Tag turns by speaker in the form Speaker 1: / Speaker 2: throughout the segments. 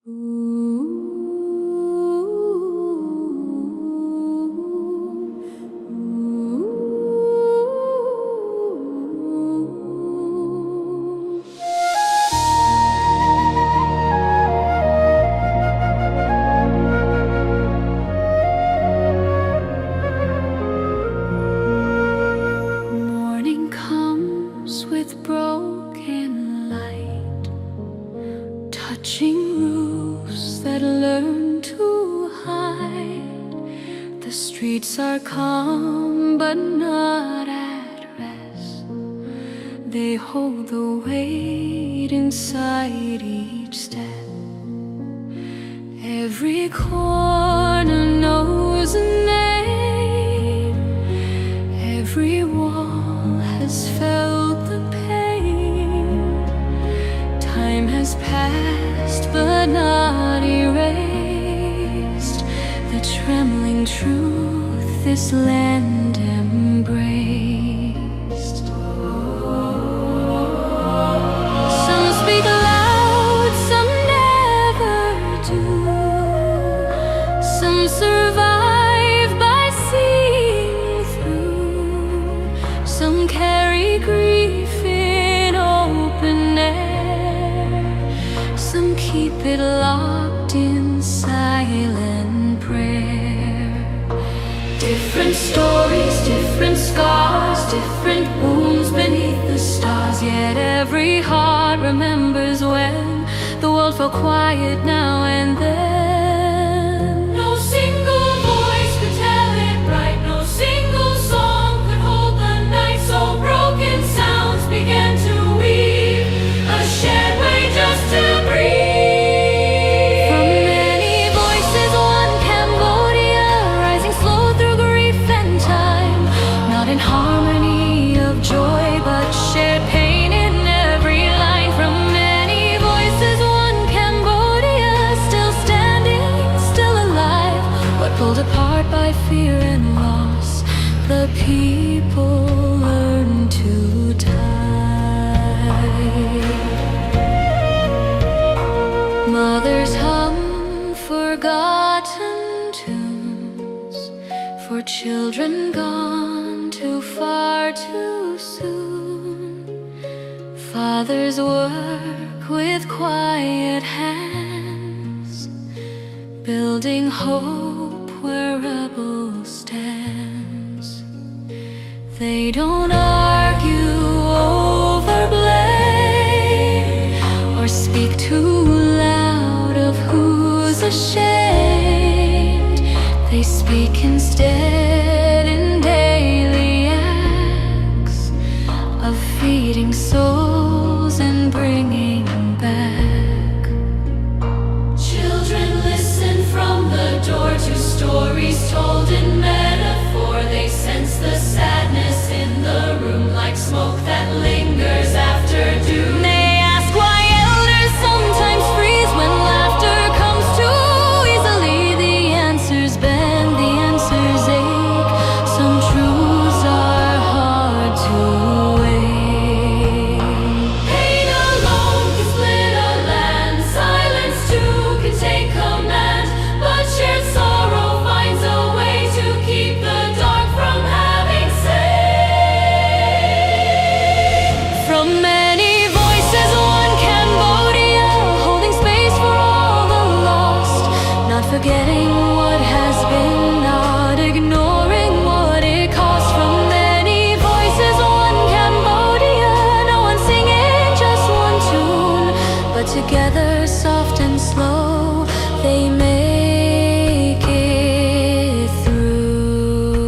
Speaker 1: Morning comes with broken light, touching roofs that learn to hide. The streets are calm but not at rest. They hold the weight inside each step. Every corner knows a name. Every wall has felt the pain. Time has passed but not erased the trembling truth this land embraced. Some speak loud, some never do. Some survive by seeing through. Some carry grief in open air. Some keep it locked in silent prayer. Different stories, different scars, different wounds beneath the stars. Yet every heart remembers when the world fell quiet now and then. No single voice could tell it right. No single song could hold the night. So broken sounds began to weave a shared way just to breathe. From many voices, one Cambodia, rising slow through grief and time. Not in harmony of joy, but shared pain in every line. From many voices, one Cambodia, still standing, still alive, but pulled apart by fear and loss. The people learn to die. Mothers hum forgotten tunes for children gone too far too soon. Fathers work with quiet hands, building hope where rebel stands. They don't argue over blame or speak too loud of who's ashamed. They speak instead in daily acts of feeding souls and bringing back. Children listen from the door to stories told in metaphor. They sense the sadness in the room like smoke that lingers after doom. They ask why elders sometimes freeze when laughter comes too easily. The answers bend, the answers ache. Some truths are hard to wait. Pain alone can split a land. Silence too can take command. But shared sorrow finds a way to keep the dark from having say. From many voices, one Cambodia, holding space for all the lost. Not forgetting what has been, not ignoring what it cost. From many voices, one Cambodia, no one singing just one tune, but together, soft and slow, they make it through.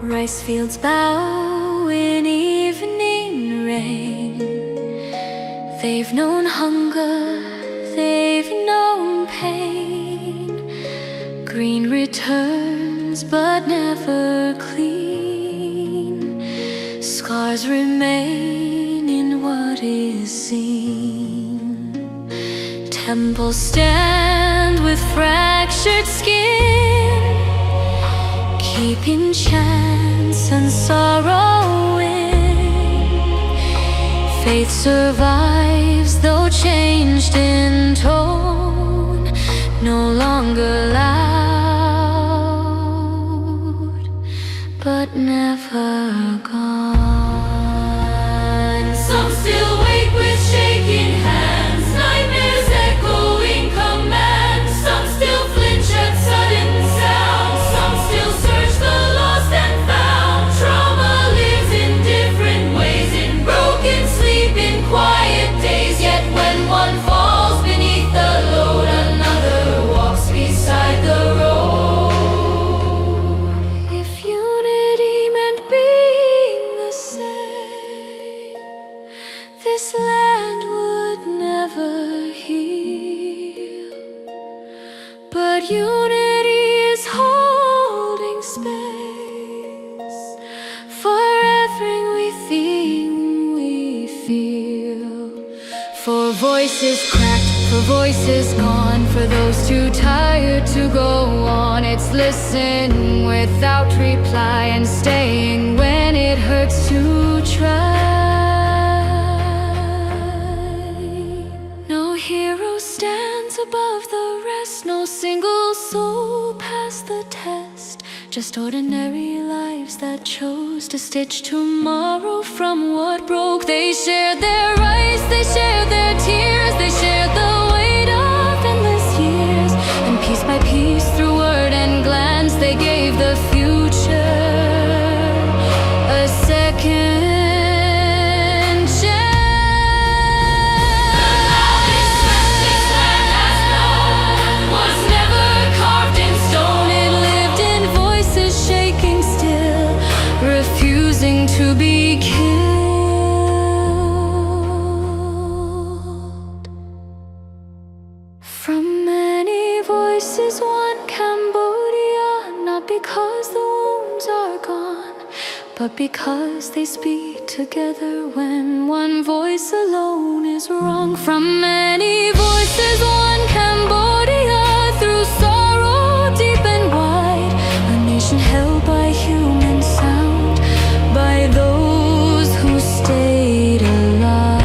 Speaker 1: Rice fields bow in evening rain. They've known hunger, they've known pain. Green returns but never clean. Scars remain in what is seen. Temples stand with fractured skin, keeping chance and sorrow in. Faith survives changed in tone, no longer loud, but never gone. Some still wake with shaking hands, nightmares echoing commands. Some still flinch at sudden sounds, some still search the lost and found. Trauma lives in different ways, in broken sleep, in quiet days. Yet when one falls beneath the load, another walks beside the road. If unity meant being the same, this land would never heal. But unity is holding space for everything we feel. For voices cracked, for voices gone, for those too tired to go on. It's listen without reply and staying when it hurts to try. No hero stands above the rest, no single soul passed the test. Just ordinary lives that chose to stitch tomorrow from what broke. They shared their rights, they shared their tears, they shared the weight of endless years. And piece by piece, through word and glance, they gave the future a second to be killed. From many voices, one Cambodia, not because the wounds are gone, but because they speak together when one voice alone is wrong. From many voices, one Cambodia, through sorrow deep and wide, a nation held by human sound, by those who stayed alive.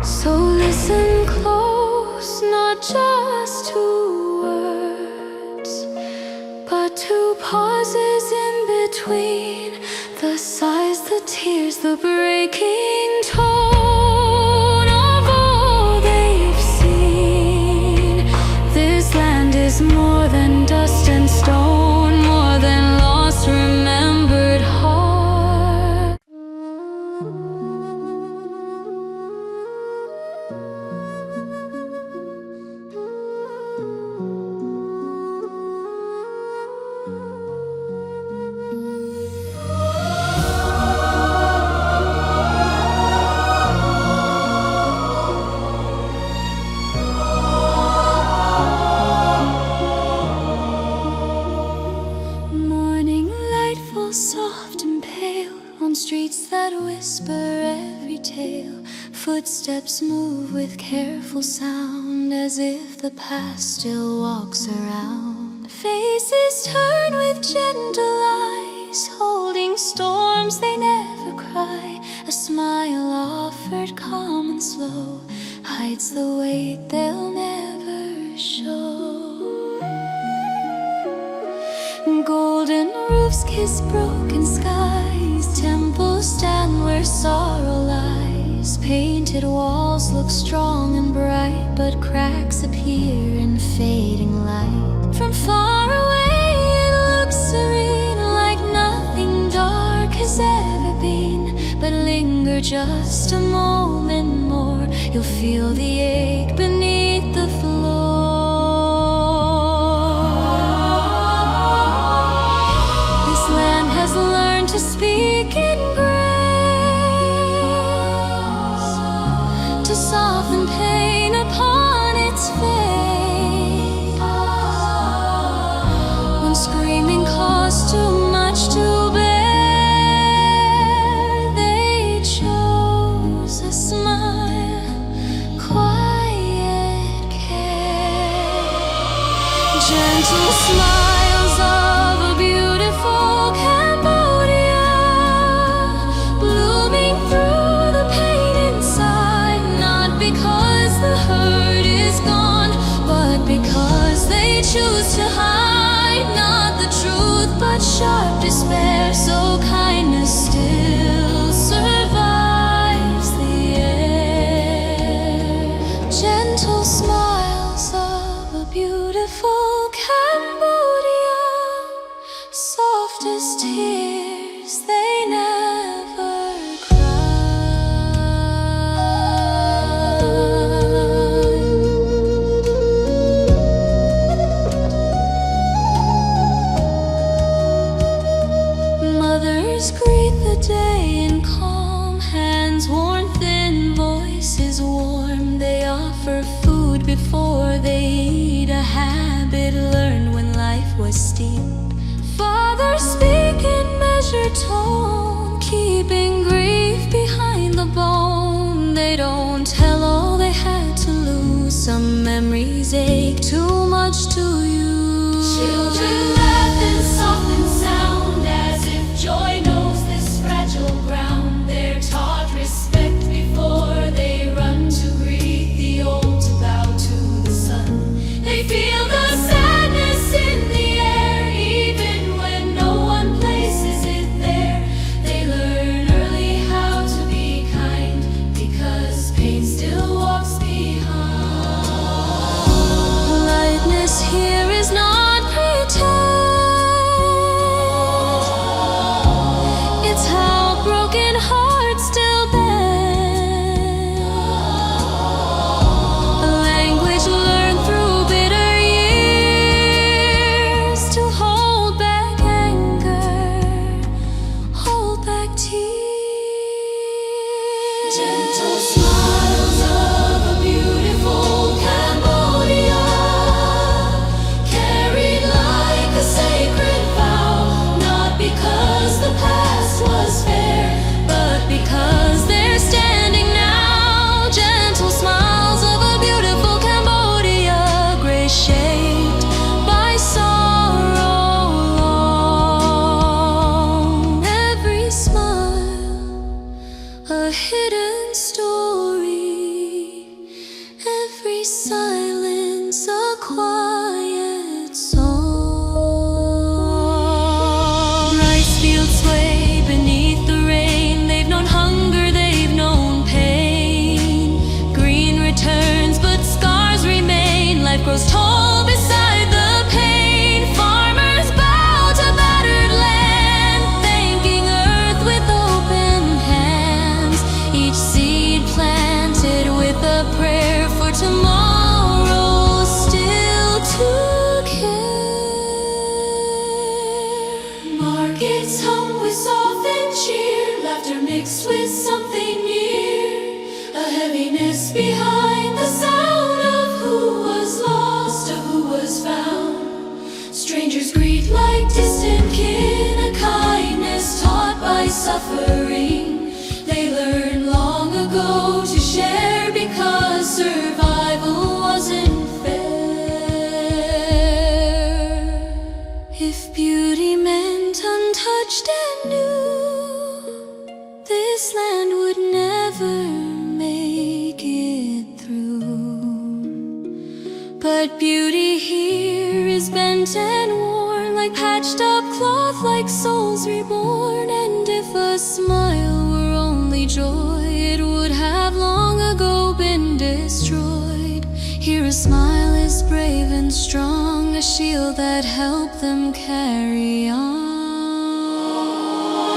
Speaker 1: So listen close, not just to words, but to pauses in between, the sighs, the tears, the breaking tone of all they've seen. This land is more than dust and stone, more than lost, remembered heart. Soft and pale on streets that whisper every tale. Footsteps move with careful sound, as if the past still walks around. Faces turn with gentle eyes, holding storms they never cry. A smile offered calm and slow hides the weight they'll never show. Golden roofs kiss broken skies, temples stand where sorrow lies. Painted walls look strong and bright, but cracks appear in fading light. From far away it looks serene, like nothing dark has ever been. But linger just a moment more, you'll feel the ache beneath the floor. Learn to speak in grace, to soften pain upon its face. When screaming costs too much to bear, they chose a smile, quiet care. sharp despair, so kindness still survives the air. Gentle smiles of a beautiful Cambodia, soft as tears, they never cry. Mothers greet the day in calm hands, warmth in voices warm. They offer food before they eat, a habit learned when life was steep. Fathers speak in measured tone, keeping grief behind the bone. They don't tell all they had to lose, some memories ache too much to use. Children laugh in softened sound, as if joy knows this fragile ground. They're taught respect before they run to greet the old, to bow to the sun. They feel the sadness in the air, even when no one places it there. They learn early how to be kind, because pain still walks behind. Lightness here is not pretend, it's how broken hearts still bend. A language learned through bitter years, to hold back anger, hold back tears. Gentle smiles of a beautiful Cambodia, carried like a sacred vow, not because the past was fair, but because they're standing now. Gentle smiles of a beautiful Cambodia, grace shaped by sorrow long. Every smile a hidden story, every silence a quiet song. Rice fields sway beneath the rain, they've known hunger, they've known pain. Green returns, but scars remain. Life grows tall beside the pain. Farmers bow to battered land, thanking earth with open hands. Each seed planted with a prayer for tomorrow still to care. Markets hum with softened cheer, laughter mixed with something near. A heaviness behind the sound of who was lost, of who was found. Strangers greet like distant kin, a kindness taught by suffering. They learned long ago to share, because survival wasn't fair. If beauty meant untouched and new, this land would never make it through. But beauty here is bent and worn, like patched up cloth, like souls reborn. And if a smile were only joy, it would have long ago been destroyed. Here a smile is brave and strong, a shield that helped them carry on.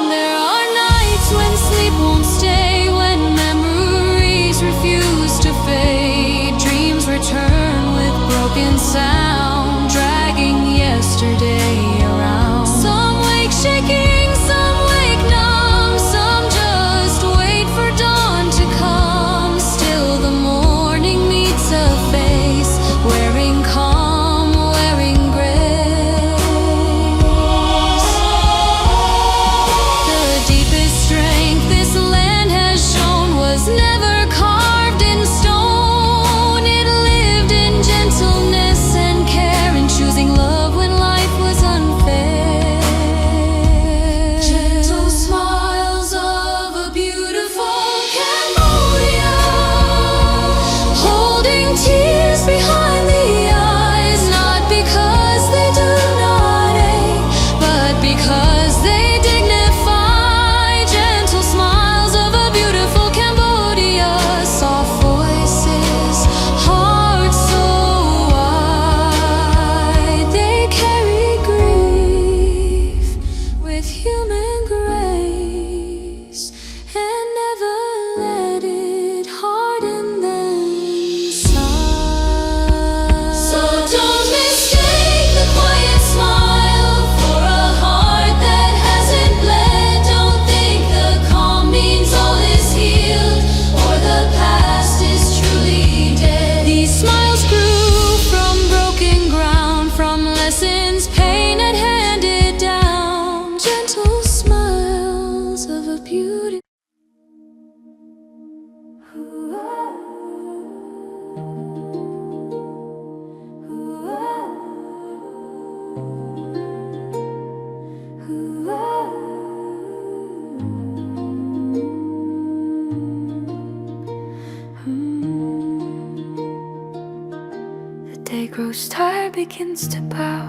Speaker 1: There are nights when sleep won't stay, when memories refuse to fade. Dreams return with broken sound, dragging yesterday around. Some wake shaking, some wake numb, some just wait for dawn to come. Still the morning meets a face, wearing calm, wearing grace. The deepest strength this land ghost heart begins to bow.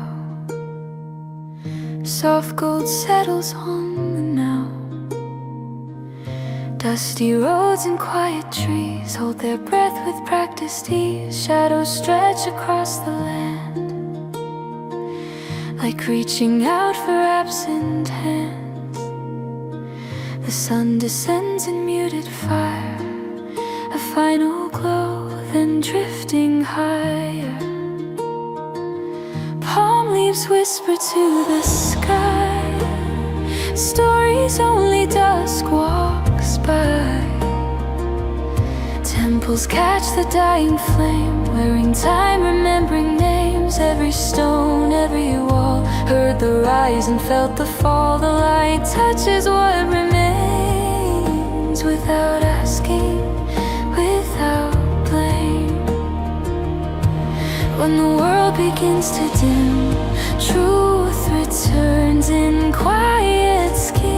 Speaker 1: Soft gold settles on the now. Dusty roads and quiet trees hold their breath with practiced ease. Shadows stretch across the land, like reaching out for absent hands. The sun descends in muted fire, a final glow, then drifting higher. Palm leaves whisper to the sky, stories only dusk walks by. Temples catch the dying flame, wearing time, remembering names. Every stone, every wall heard the rise and felt the fall. The light touches what remains, without asking, without blame. When the world begins to dim, truth returns in quiet skin.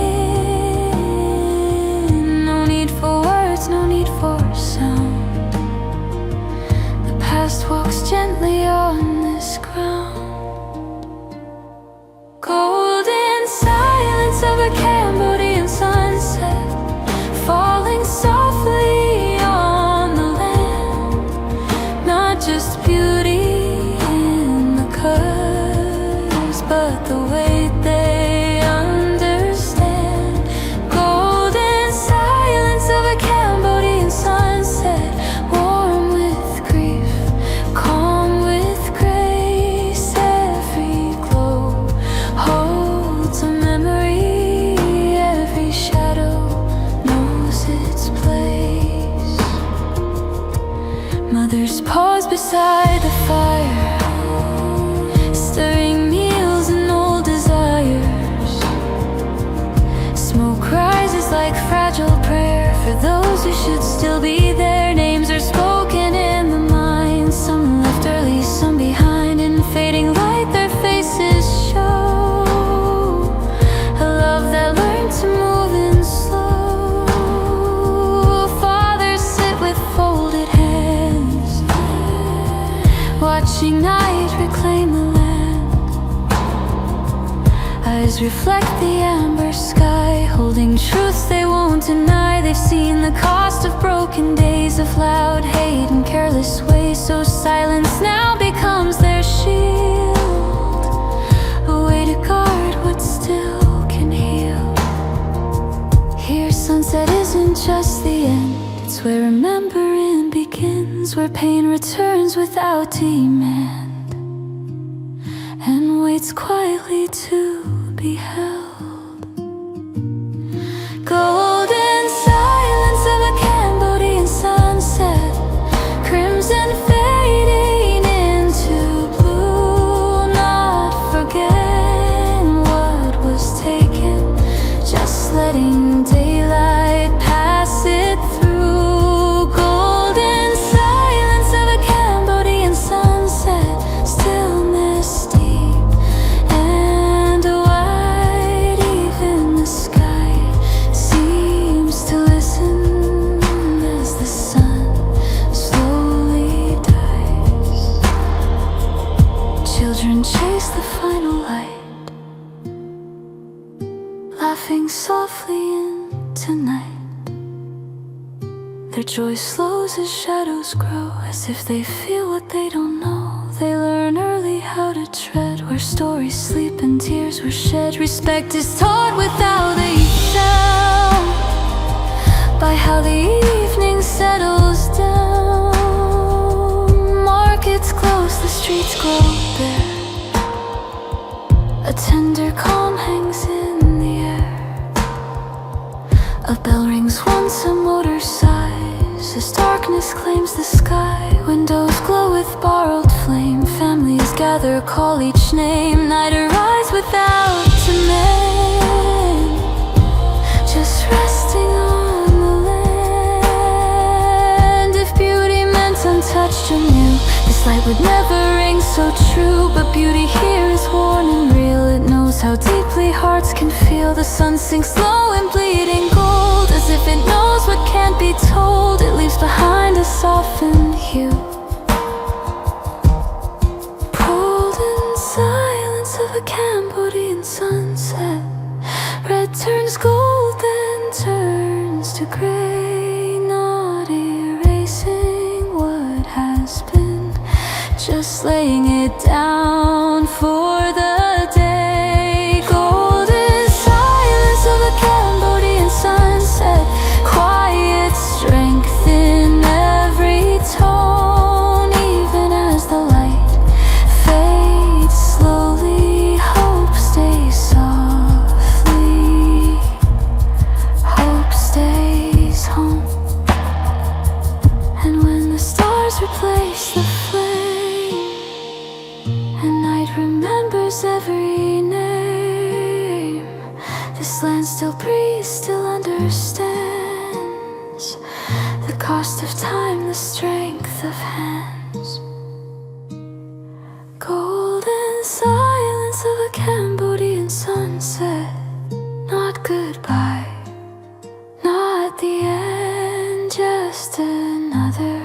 Speaker 1: No need for words, no need for sound. The past walks gently on this ground. Golden silence of a Cambodian sunset, falling softly on the land. Not just beauty in the curves, but the weight they understand. Golden silence of a Cambodian sunset, warm with grief, calm with grace. Every glow holds a memory, every shadow knows its place. Mothers pause beside the fire, stirring meals and old desires. Smoke rises like fragile prayer for those who should still be there. Names are spoken in the mind, some left early, some behind. In fading light their faces show a love that learned to move in slow. Fathers sit with folded hands, watching night reclaim the land. Eyes reflect the amber sky, holding truths they won't deny. They've seen the cost of broken days, of loud hate and careless ways. So silence now becomes their shield, a way to guard what still can heal. Here sunset isn't just the end, it's where remembering begins, where pain returns without demand, and waits quietly to be held. Golden silence of a Cambodian sunset, crimson fading into blue. Not forgetting what was taken, just letting daylight pass it through. Golden silence of a Cambodian sunset, stillness deep and wide. Even the sky seems to listen as the sun slowly dies. Children chase the final light, laughing softly into night. Their joy slows as shadows grow, as if they feel what they don't know. They learn early how to tread where stories sleep and tears were shed. Respect is taught without a sound, by how the evening settles down. Markets close, the streets grow bare, a tender calm hangs in the air. A bell rings once, a motor sighs, as darkness claims the sky. Windows glow with borrowed flame, families gather, call each name. Night arrives without demand, just resting on the land. If beauty meant untouched or new, this light would never ring so true. But beauty here is worn and real, it knows how deeply hearts can feel. The sun sinks slow and bleeding gold, as if it knows what can't be told. It leaves behind a softened hue, to gray, not erasing what has been, just laying it down for the day. Golden silence of a Cambodian sunset, quiet strength in every tone. Even as the light fades slowly, hope stays softly, hope stays home. And when the stars replace the flame, and night remembers every name, this land still breathes, still understands the cost of time, the strength of hands. Golden silence of a Cambodian sunset, not goodbye, not the end, just another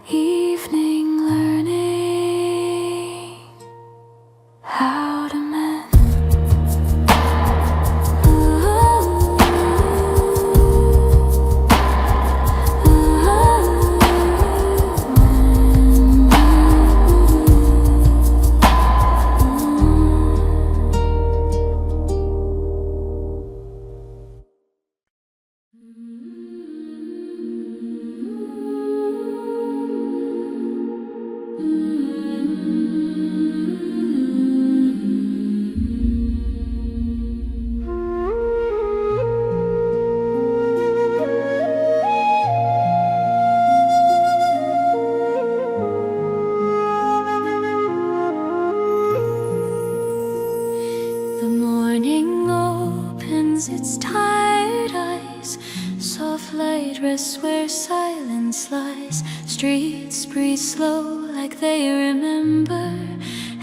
Speaker 1: evening learning how to mend. The morning opens its tired eyes, soft light rests where silence lies. Streets breathe slow like they remember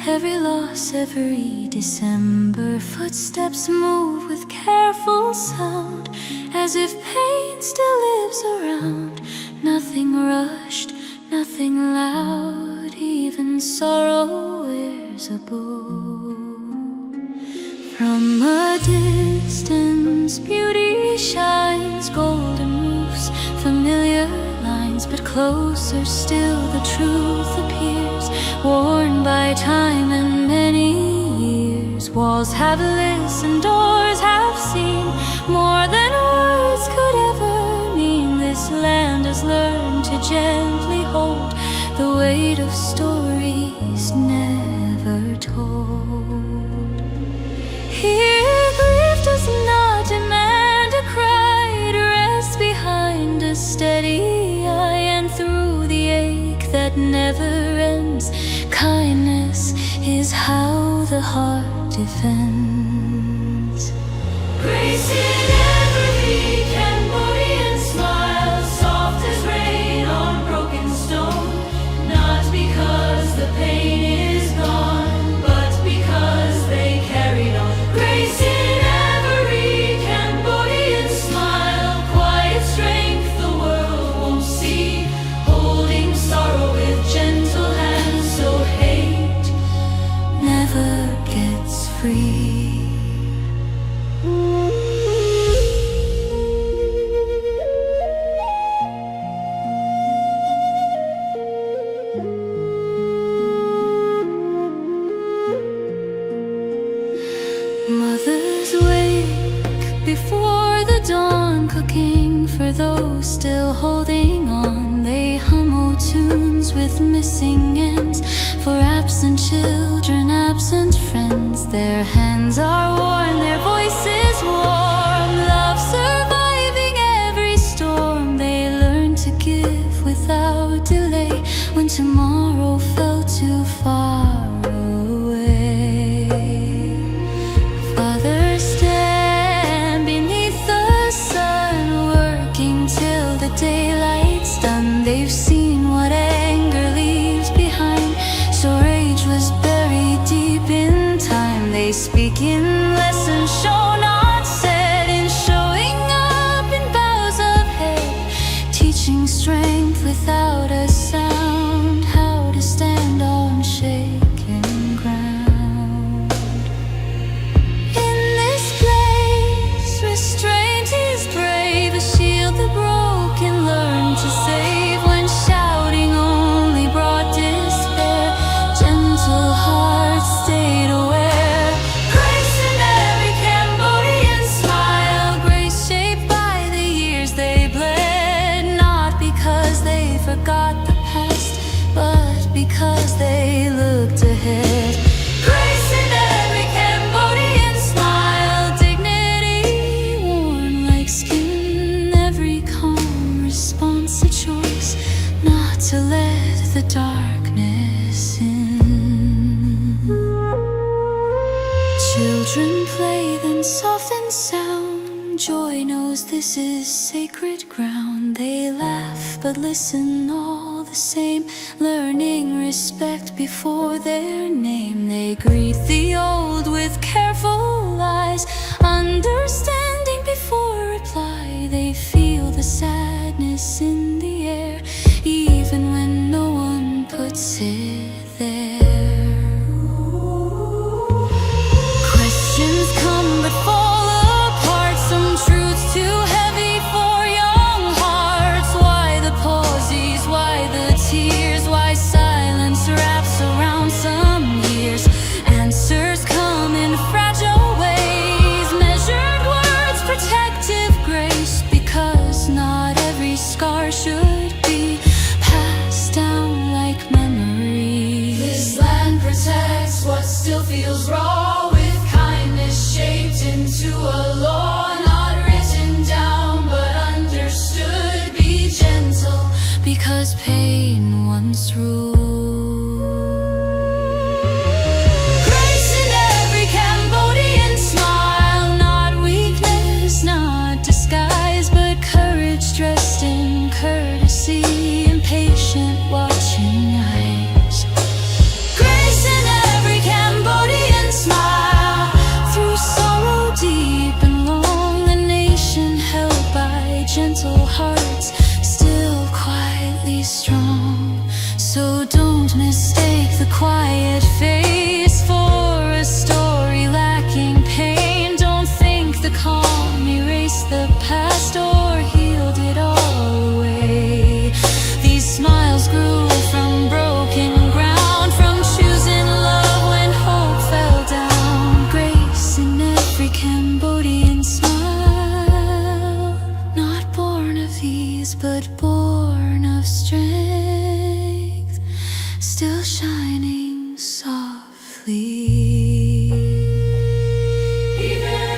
Speaker 1: every loss, every December. Footsteps move with careful sound, as if pain still lives around. Nothing rushed, nothing loud, even sorrow wears a bow. From a distance, beauty shines, golden roofs, familiar lines. But closer still, the truth appears, worn by time and many years. Walls have listened, doors have seen, more than words could ever mean. This land has learned to gently hold the weight of stories never told. Here grief does not demand a cry, it rests behind a steady eye. And through the ache that never ends, kindness is how the heart defends. Grace in every Cambodian smile, soft as rain on broken stone. Not because the pain is gone, but because they carried on. Grace in every Cambodian smile, quiet strength the world won't see, holding sorrow with gentle hands, so hate never gets free. Mothers wake before the dawn, cooking for those still holding on. They hum old tunes with missing ends, for absent children, absent friends. Their hands are worn, their voices warm, love surviving every storm. They learn to give without delay when tomorrow felt too far away. Fathers stand beneath the sun, working till the daylight's done. They've seen what anger leaves behind, so rage was buried deep in time. They speak in lessons shown, not said, in showing up in bows of head, teaching strength without a sound, how to stand on shade. forgot the past, but because they looked ahead. Grace in every Cambodian smile, dignity worn like skin, every calm response a choice not to let the darkness in. Children play, then soften sound. Joy knows this is sacred ground. They laugh but listen all the same, learning respect before their name. They greet the old with careful eyes, understanding before reply. They feel the sadness in the air, even when no one puts it there. Questions come but fall apart, some truths too heavy for young hearts. Why the pauses, why the tears, why silence wraps around some years? Answers come in fragile ways, measured words, protective grace, because not every scar should be passed down like memory. This land protects what still feels raw, with kindness shaped into a law, not written down but understood. Be gentle, because pain once ruled. Grace in every Cambodian smile, not weakness, not disguise, but courage dressed in courtesy, impatient watching eyes. Grace in every Cambodian smile, through sorrow deep and long, the nation held by gentle hearts, still quietly strong. So don't mistake the quiet face for a story lacking pain. Don't think the calm erased the past or healed it all away. These smiles grew from broken ground, from choosing love when hope fell down. Grace in every Cambodian smile, not born of ease but born of strength, still shining softly. Even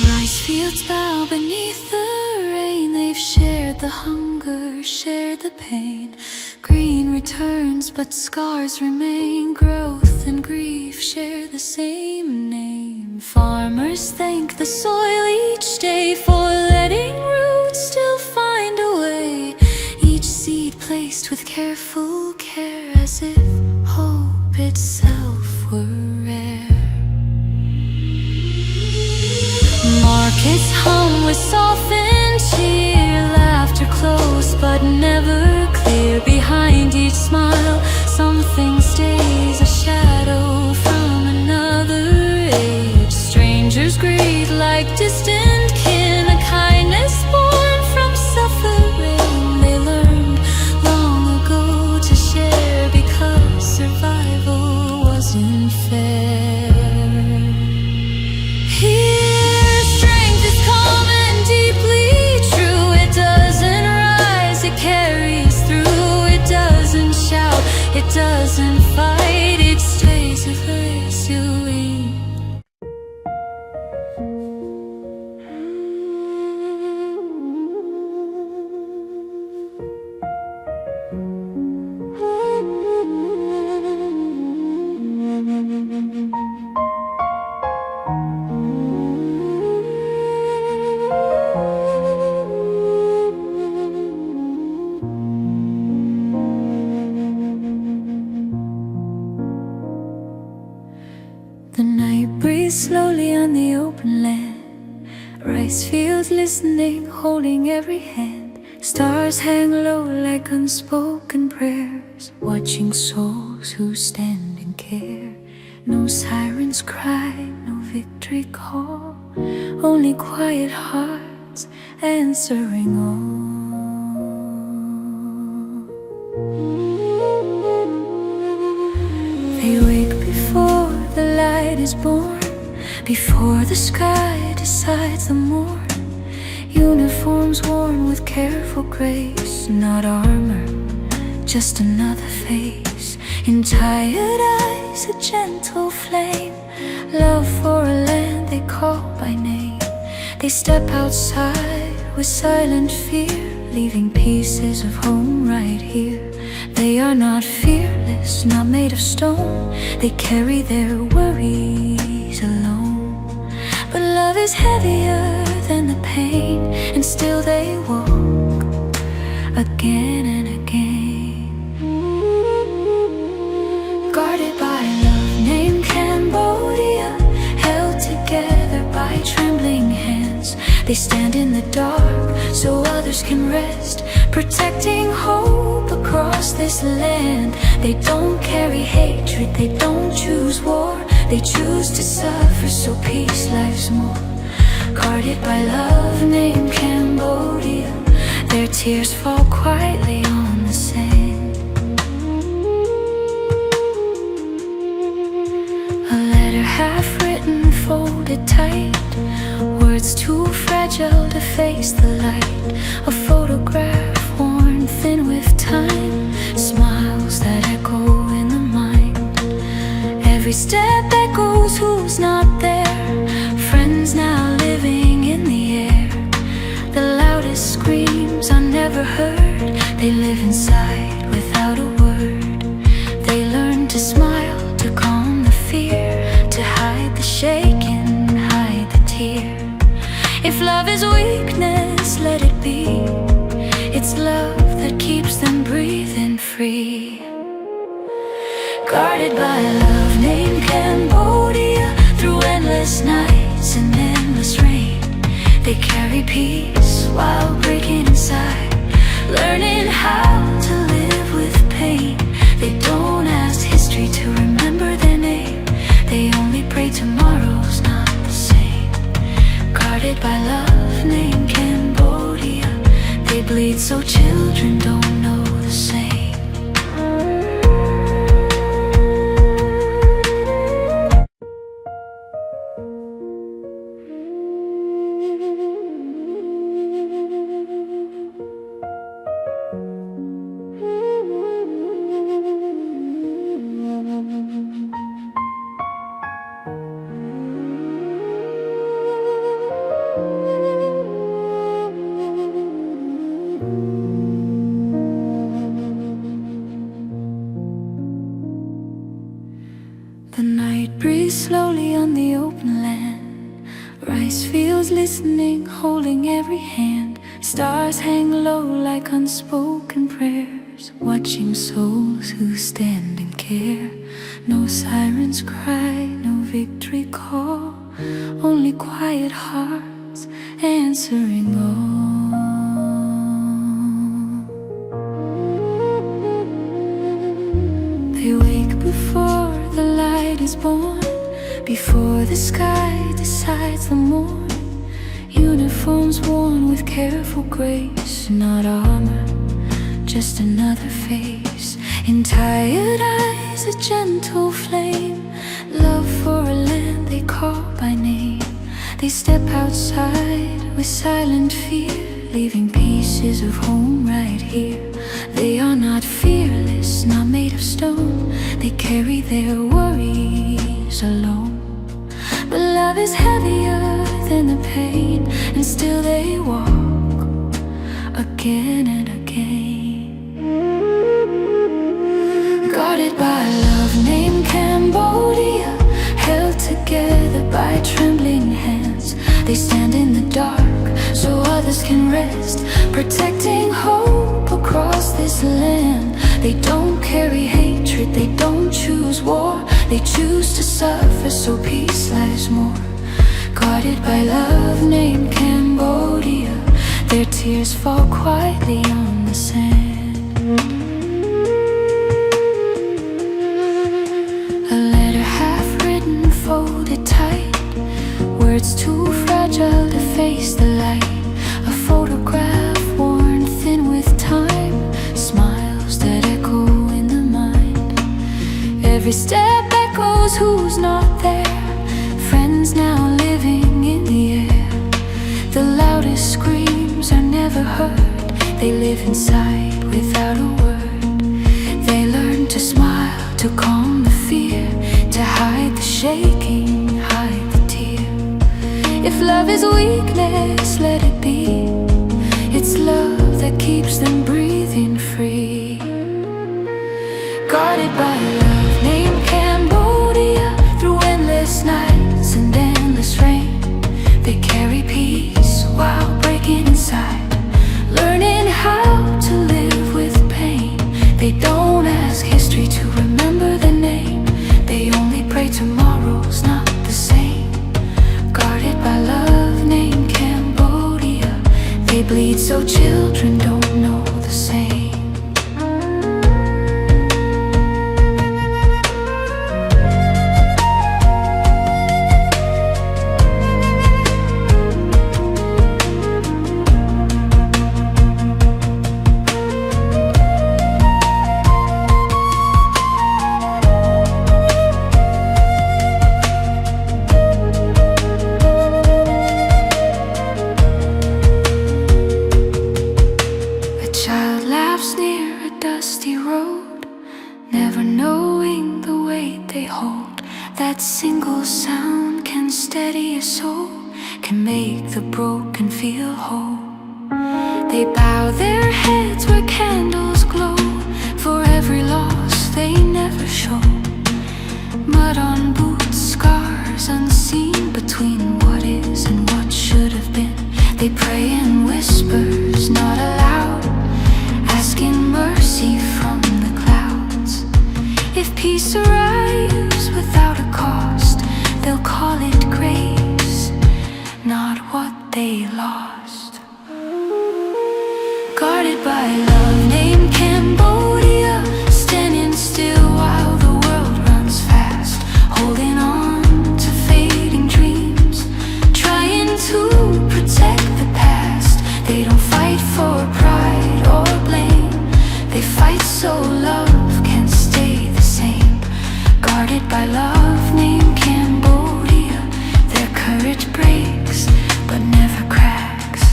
Speaker 1: rice fields bow beneath the rain. They've shared the hunger, shared the pain. Green returns, but scars remain. Growth and grief share the same name. Farmers thank the soil each day for letting roots still find a way. Each seed placed with careful care, as if hope itself were rare. Markets hum with softened cheer, laughter close but never clear. Behind each smile, something stays, a shadow from another age. Strangers greet like distant kin, a kindness born from suffering. They learned long ago to share, because survival wasn't fair. Here, strength is calm and deeply true. It doesn't rise, it carries through. It doesn't shout, it doesn't fight. It stays with us, you win. The night breathes slowly on the open land. Rice fields listening, holding every hand. Stars hang low like unspoken prayers, watching souls who stand and care. No sirens cry, no victory call, only quiet hearts answering all. They wake before the light is born, before the sky decides the morn. Uniforms worn with careful grace, not armor, just another face. In tired eyes, a gentle flame, love for a land they call by name. They step outside with silent fear, leaving pieces of home right here. They are not fearless, not made of stone. They carry their worries alone. But love is heavier than the pain, and still they walk again and again. Guarded by love named Cambodia, held together by trembling hands. They stand in the dark so others can rest, protecting hope across this land. They don't carry hatred, they don't choose war. They choose to suffer so peace lives more. Guarded by love named Cambodia, their tears fall quietly on the sand. A letter half written, folded tight, words too fragile to face the light. A photograph worn thin with time, smiles that echo in the mind. Every step echoes who's not there, friends now living in the air. The loudest screams are never heard, they live inside without a word. They learn to smile, to calm the fear, to hide the shaking, hide the tear. If love is weakness, let it be. It's love that keeps them breathing free. Guarded by love named Cambodia, through endless nights and endless rain. They carry peace while breaking inside, learning how to live with pain. They don't ask history to remember their name, they only pray tomorrow's not the same. Guarded by love named Cambodia, they bleed so children don't know the same. The night breeze slowly on the open land, rice fields listening, holding every hand. Stars hang low like unspoken prayers, watching souls who stand and care. No sirens cry, no victory call, only quiet hearts answering all. They wake before the light is born, before the sky decides the morn. Uniforms worn with careful grace, not armor, just another face. In tired eyes, a gentle flame, love for a land they call by name. They step outside with silent fear, leaving pieces of home right here. They are not fearless, not made of stone. They carry their worries alone. But love is heavier than the pain, and still they walk again and again. Guarded by love named Cambodia, held together by trembling hands. They stand in the dark so others can rest, protecting hope across this land. They don't carry hatred, they don't choose war. They choose to suffer so peace lives more. Guarded by love named Cambodia, their tears fall quietly on the sand. A letter half written, folded tight, words too fragile to face the light. A Every step echoes who's not there. Friends now living in the air. The loudest screams are never heard. They live inside without a word. They learn to smile, to calm the fear, to hide the shaking, hide the tear. If love is weakness, let it be. It's love that keeps them breathing free. Guarded by love named Cambodia, through endless nights and endless rain, they carry peace while breaking inside, learning how to live with pain. They don't ask history to remember the name. They only pray tomorrow's not the same. Guarded by love named Cambodia, they bleed so children don't know the same. Dusty road, never knowing the weight they hold. That single sound can steady a soul, can make the broken feel whole. They bow their heads where candles glow, for every loss they never show. Mud on boots, scars unseen between what is and what should have been. They pray in whispers, not aloud, asking mercy from the clouds. If peace arrives without a cost, they'll call it grace, not what they lost. Guarded by love named Cambodia, standing still while the world runs fast, holding on to fading dreams, trying to protect the past. They don't fight for pride or blame, they fight so love can stay the same. Guarded by love named Cambodia, their courage breaks but never cracks.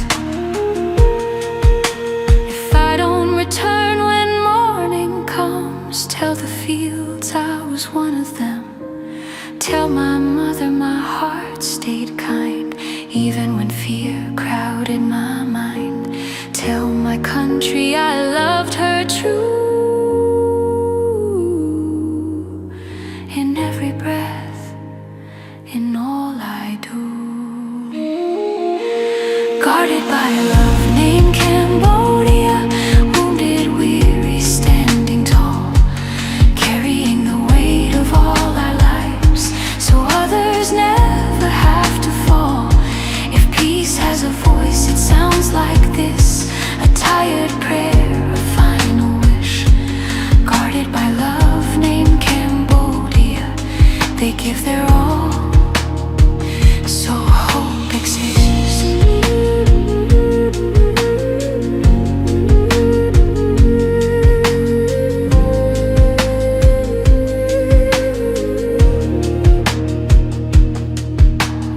Speaker 1: If I don't return when morning comes, tell the fields I was one of them. Tell my mother my heart stayed kind, even when fear crowded my mind. Tell my country I loved her true, in every breath, in all I do. Guarded by love named Cambodia, wounded, weary, standing tall, carrying the weight of all our lives, so others never have to fall. If peace has a voice, it sounds like this, a tired prayer, a final wish. Guarded by love named Cambodia, they give their all, so hope exists.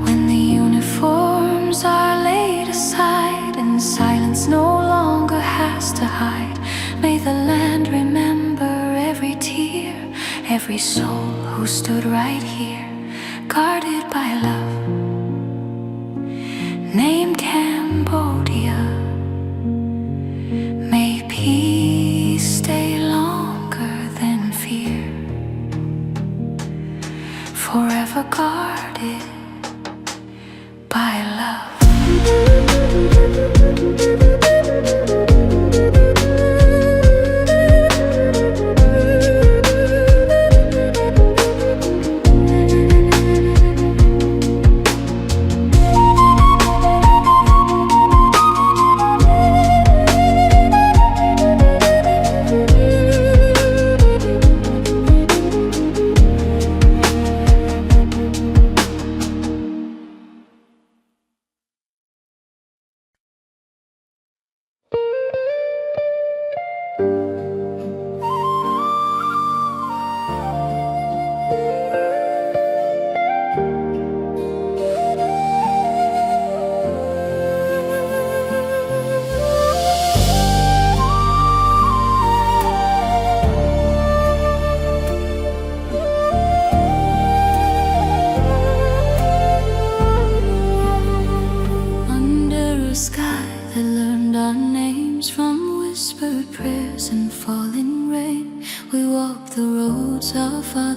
Speaker 1: When the uniforms are laid aside and silence no longer has to hide, may the land remember every tear, every soul who stood right here. Guarded by love named Cambodia, may peace stay longer than fear, forever guarded by love.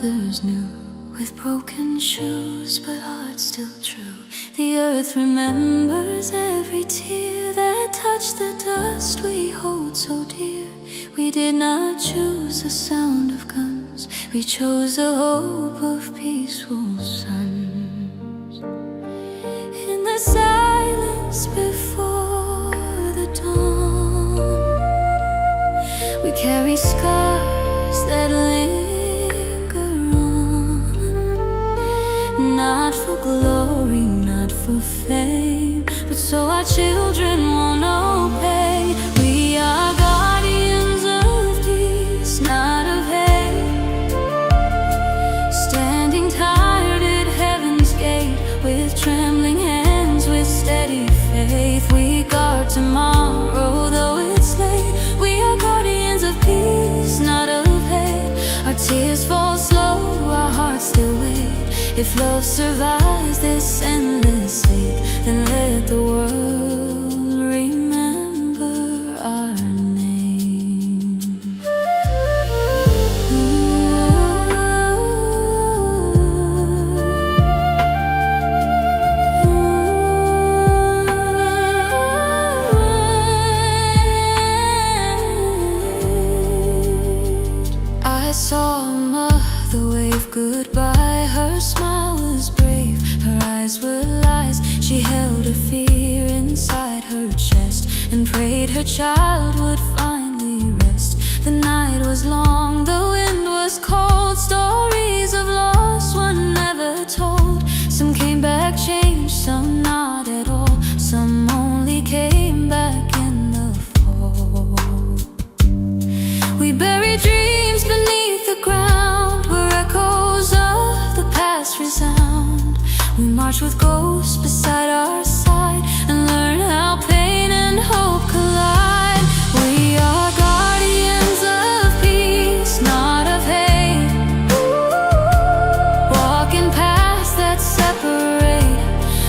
Speaker 1: mothers new, with broken shoes but hearts still true. The earth remembers every tear that touched the dust we hold so dear. We did not choose the sound of guns, we chose the hope of peaceful suns. In the silence before the dawn, we carry scars that linger on. Not for glory, not for fame, but so our children won't know pain. We are guardians of peace, not of hate, standing tired at heaven's gate, with trembling hands, with steady faith. We guard tomorrow, though it's late. We are guardians of peace, not of hate. Our tears fall slow, our hearts still wait. If love survives this endless hate, then let the world remember our name. I saw a mother wave goodbye. Her smile was brave, her eyes were lies. She held her fear inside her chest and prayed her child would finally rest. The night was long, the wind was cold. Stories of loss were never told. Some came back changed, some not at all. Some only came back in the fall. We buried dreams beneath the ground, where echoes of the past resound. We march with ghosts beside our side, and learn how pain and hope collide. We are guardians of peace, not of hate, walking paths that separate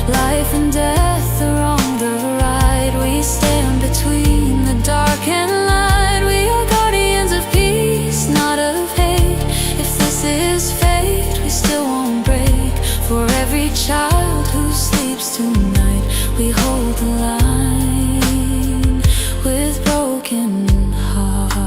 Speaker 1: life and death along the ride. We stand between the dark and light. We are guardians of peace, not of hate. If this is fate, we still won't break. For every child who sleeps tonight, we hold the line with broken hearts.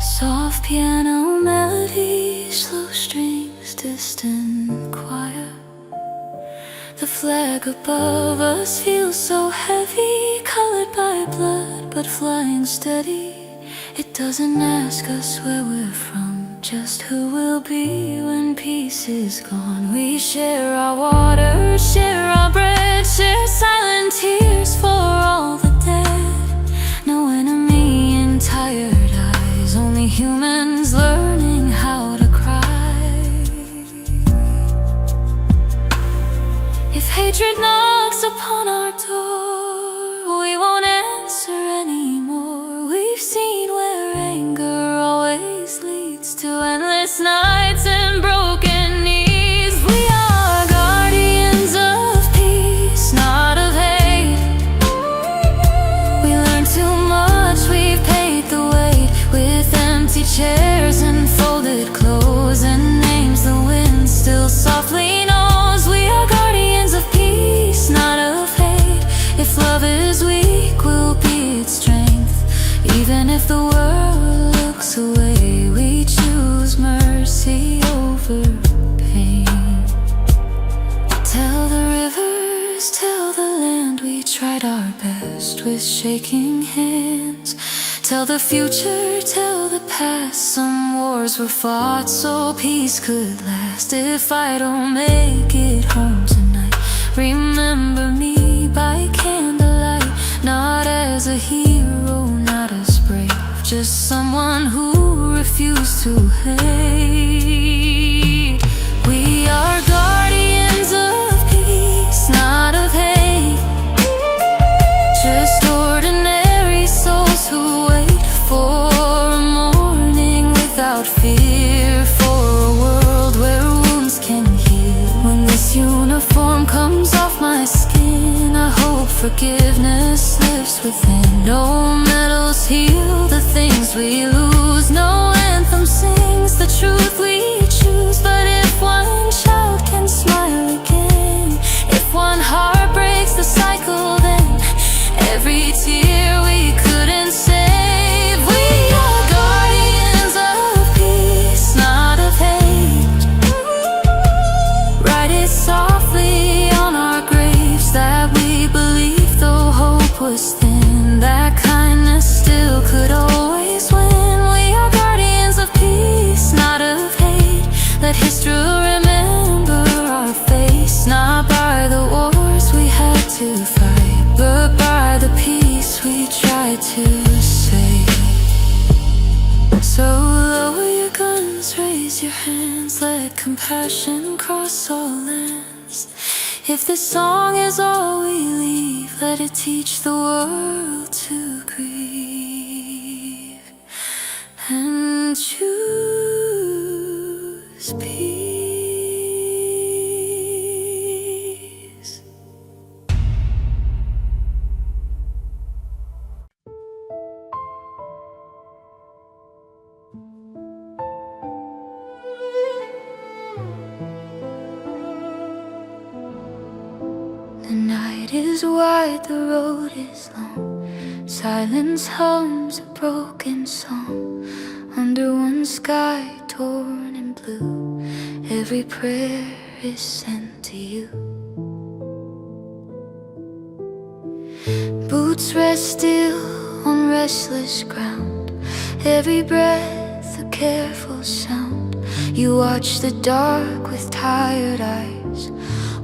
Speaker 1: Soft piano melodies, slow strings, distant choir. The flag above us feels so heavy, colored by blood but flying steady. It doesn't ask us where we're from, just who we'll be when peace is gone. We share our water, share our bread, share silent tears for all the dead. No enemy in tired eyes, only humans learning how to cry. If hatred knocks upon our door, we won't answer anymore. We've seen where anger always leads to endless nights and broken knees. We are guardians of peace, not of hate. We learned too much, we've paid the weight, with empty chairs and folded clothes and names the wind still softly knows. We are guardians of peace, not of hate. If love is weak, we'll be its strength. Even if the world looks away, we choose mercy over pain. Tell the rivers, tell the land, we tried our best with shaking hands. Tell the future, tell the past, some wars were fought so peace could last. If I don't make it home tonight, remember me by candlelight. Not as a hero, not as brave, just someone who refused to hate. We are guardians of peace, not of hate, just ordinary souls who wait for a morning without fear. uniform comes off my skin, I hope forgiveness lives within. No medals heal the things we lose, no anthem sings the truth we choose. But if one child can smile again, if one heart breaks the cycle, then every tear we couldn't save. We are guardians of peace, not of hate. Write it softly on our graves that we believe, though hope was thin, that kindness still could always win. We are guardians of peace, not of hate. Let history remember our face, not by the wars we had to fight, but by the peace we tried to save. So lower your guns, raise your hands, let compassion cross all lands. If this song is all we leave, let it teach the world to grieve and choose peace. The night is wide, the road is long. Silence hums a broken song. Under one sky torn in blue, every prayer is sent to you. Boots rest still on restless ground, every breath a careful sound. You watch the dark with tired eyes,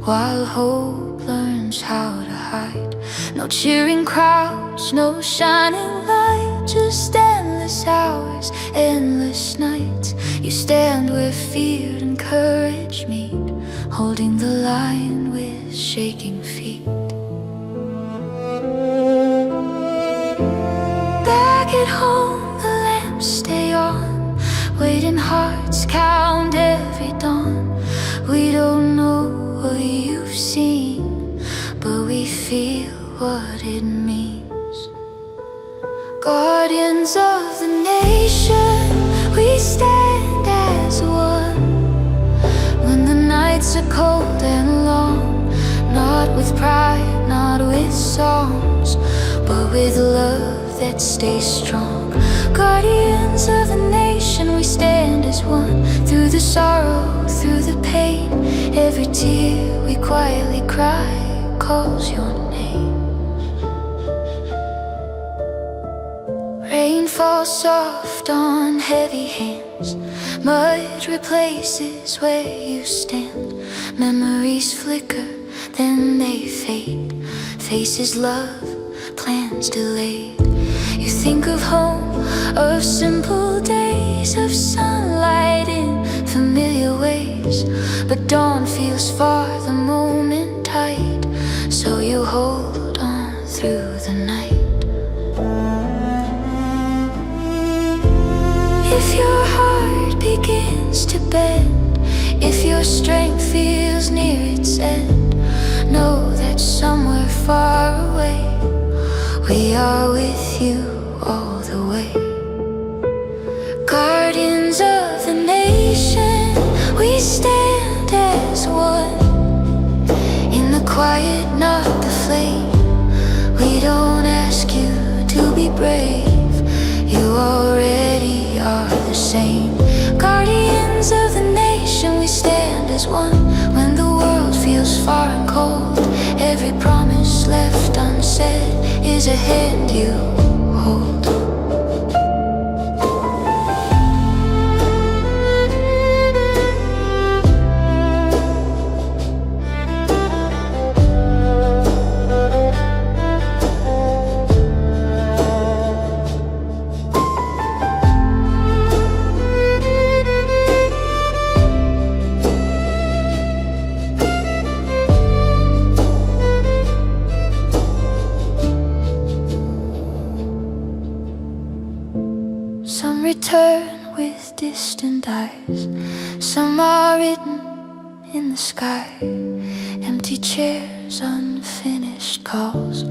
Speaker 1: while hope learns how to hide. No cheering crowds, no shining light, just endless hours, endless nights. You stand where fear and courage meet, holding the line with shaking feet. Back at home, the lamps stay on, waiting hearts count every dawn. We don't know what you've seen, but we feel what it means. Guardians of the nation, we stand as one. When the nights are cold and long, not with pride, not with songs, but with love that stays strong. Guardians of the nation, we stand as one. Through the sorrow, through the pain, every tear we quietly cry calls your name. Rain falls soft on heavy hands, mud replaces where you stand. Memories flicker, then they fade, faces love, plans delayed. You think of home, of simple days, of sunlight in familiar ways. But dawn feels far, the moment tight, so you hold on through the night. If your heart begins to bend, if your strength feels near its end, know that somewhere far away, we are with you all the way. Guardians of the nation, we stand as one. In the quiet, not the flame, we don't ask you to be brave, you already are the same. Guardians of the nation, we stand as one. When the world feels far and cold, every promise left unsaid is a hand you hold. Some return with distant eyes, some are written in the sky. Empty chairs, unfinished calls,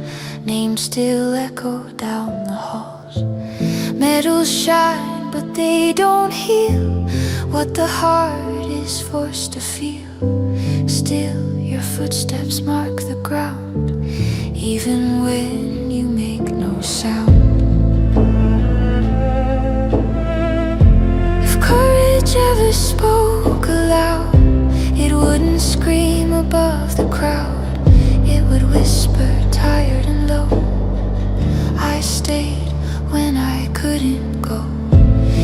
Speaker 1: names still echo down the halls. Medals shine, but they don't heal what the heart is forced to feel. Still, your footsteps mark the ground, even when you make no sound. If courage ever spoke aloud, it wouldn't scream above the crowd. It would whisper, tired and low. I stayed when I couldn't go.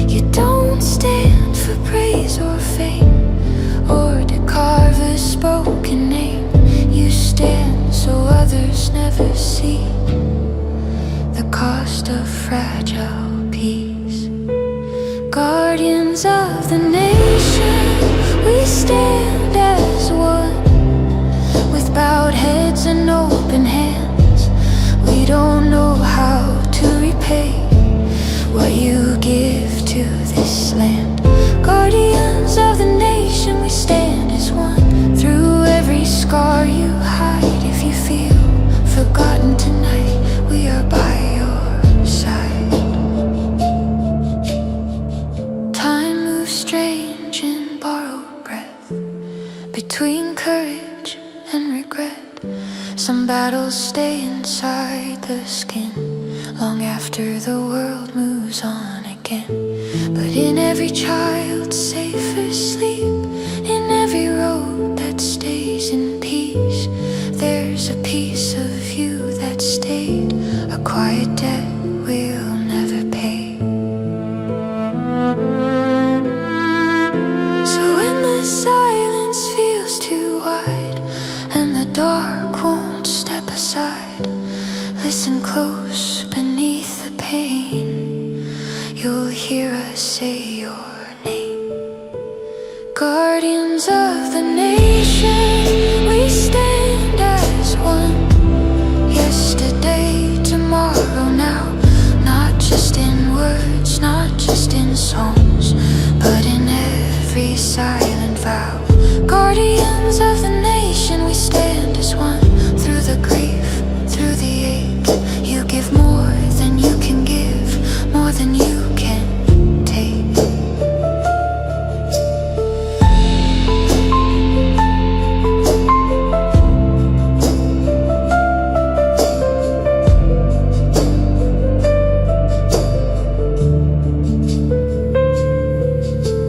Speaker 1: You don't stand for praise or fame, or to carve a spoken name. You stand so others never see the cost of fragile peace. Guardians of the nation, we stand as one, with bowed heads and open hands. We don't know how to repay what you give to this land. Guardians of the nation, we stand as one, through every scar you hide. If you feel forgotten tonight, we are by your side. Time moves strange in borrowed breath, between courage and regret. Some battles stay inside the skin, long after the world moves on again. But in every child safe asleep, in every road that stays in peace, there's a piece of you that stayed, a quiet debt we'll never pay. So when the silence feels too wide and the dark won't step aside, listen close beneath the pain. You'll hear us say your name. Guardians of the nation, we stand as one. Yesterday, tomorrow, now. Not just in words, not just in songs, but in every silent vow. Guardians of the nation, we stand as one. Through the grief, through the ache, you give more than you can give, more than you can take.